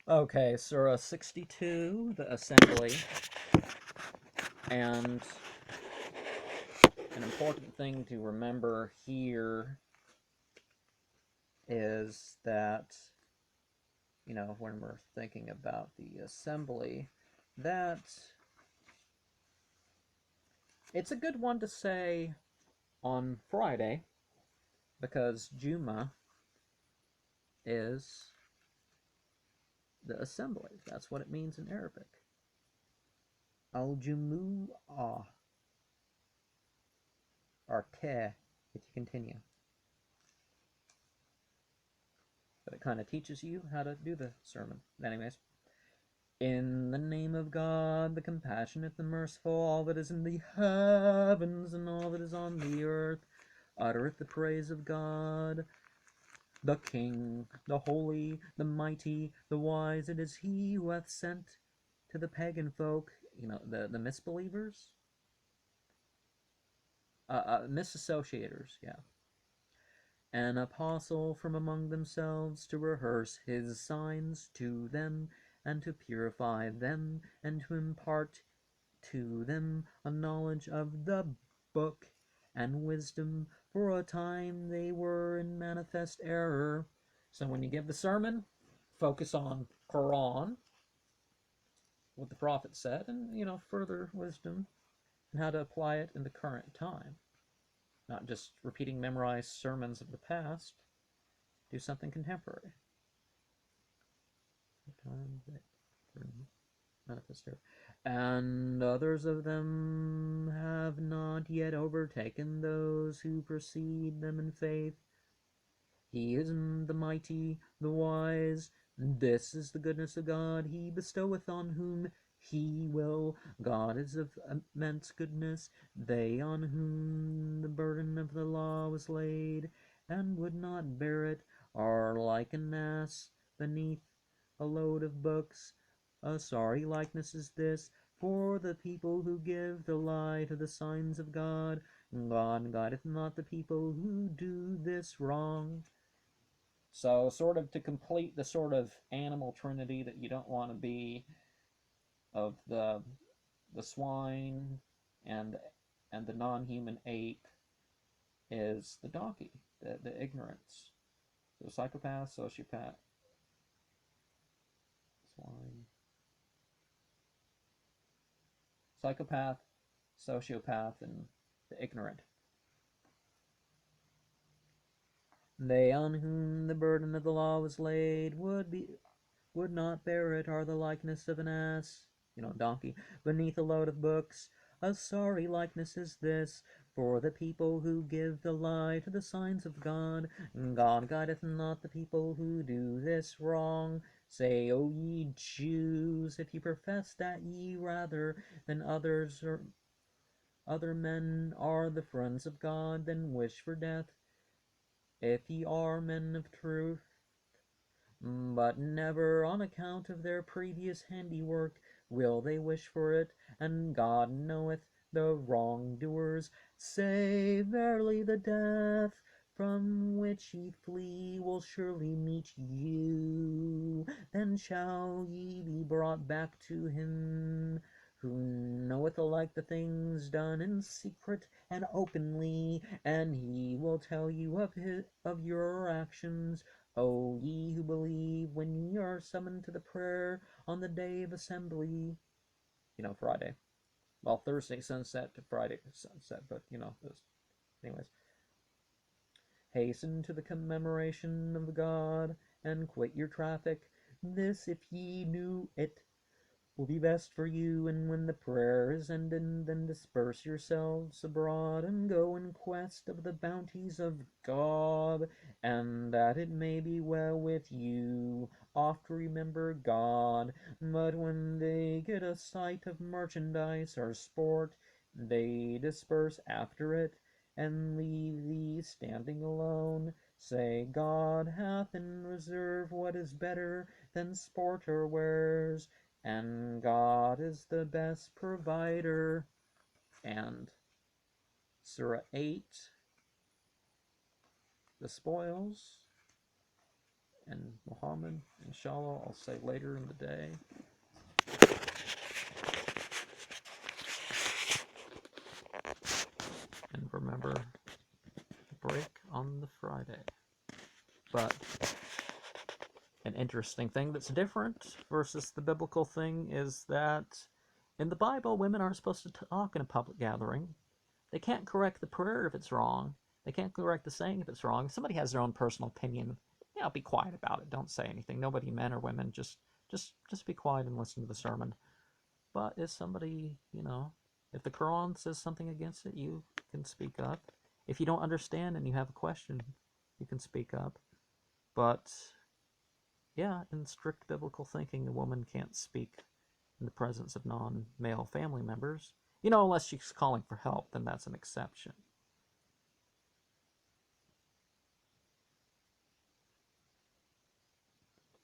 Okay, Surah 62, the assembly, and an important thing to remember here is that, when we're thinking about the assembly, that it's a good one to say on Friday because Juma is the assembly. That's what it means in Arabic. Al-Jumu'ah, or Te, if you continue. But it kind of teaches you how to do the sermon. Anyways, in the name of God, the compassionate, the merciful, all that is in the heavens and all that is on the earth, uttereth the praise of God, the King, the holy, the mighty, the wise. It is he who hath sent to the pagan folk, the misbelievers, misassociators, yeah, an apostle from among themselves to rehearse his signs to them, and to purify them, and to impart to them a knowledge of the book and wisdom. For a time they were in manifest error. So when you give the sermon, focus on Quran, what the Prophet said, and further wisdom and how to apply it in the current time. Not just repeating memorized sermons of the past. Do something contemporary. And others of them have not yet overtaken those who precede them in faith. He is the mighty, the wise. This is the goodness of God. He bestoweth on whom he will. God is of immense goodness. They on whom the burden of the law was laid, and would not bear it, are like an ass beneath a load of books. A sorry likeness is this for the people who give the lie to the signs of God. God guideth not the people who do this wrong. So, sort of to complete the sort of animal trinity that you don't want to be, of the swine and the non-human ape, is the donkey, the ignorance. So psychopath, sociopath, swine, psychopath, sociopath, and the ignorant. They on whom the burden of the law was laid would not bear it, are the likeness of an ass, donkey, beneath a load of books. A sorry likeness is this for the people who give the lie to the signs of God. God guideth not the people who do this wrong. Say, O ye Jews, if ye profess that ye rather than other men are the friends of God, then wish for death. If ye are men of truth, but never on account of their previous handiwork will they wish for it, and God knoweth the wrongdoers. Say, verily the death from which ye flee will surely meet you. Then shall ye be brought back to him who knoweth alike the things done in secret and openly, and he will tell you of your actions. O ye who believe, when ye are summoned to the prayer on the day of assembly, Friday. Well, Thursday sunset to Friday sunset, but anyways. Hasten to the commemoration of God, and quit your traffic. This, if ye knew it, will be best for you. And when the prayer is ended, then disperse yourselves abroad, and go in quest of the bounties of God, and that it may be well with you. Oft remember God, but when they get a sight of merchandise or sport, they disperse after it, and leave thee standing alone. Say, God hath in reserve what is better than sport or wares, and God is the best provider. And Surah 8, the spoils, and Muhammad, inshallah, I'll say later in the day. And remember, break on the Friday. But an interesting thing that's different versus the biblical thing is that in the Bible, women aren't supposed to talk in a public gathering. They can't correct the prayer if it's wrong. They can't correct the saying if it's wrong. If somebody has their own personal opinion, be quiet about it. Don't say anything. Nobody, men or women, just be quiet and listen to the sermon. But if somebody, if the Quran says something against it, you can speak up. If you don't understand and you have a question, you can speak up. But yeah, in strict biblical thinking, a woman can't speak in the presence of non-male family members. Unless she's calling for help, then that's an exception.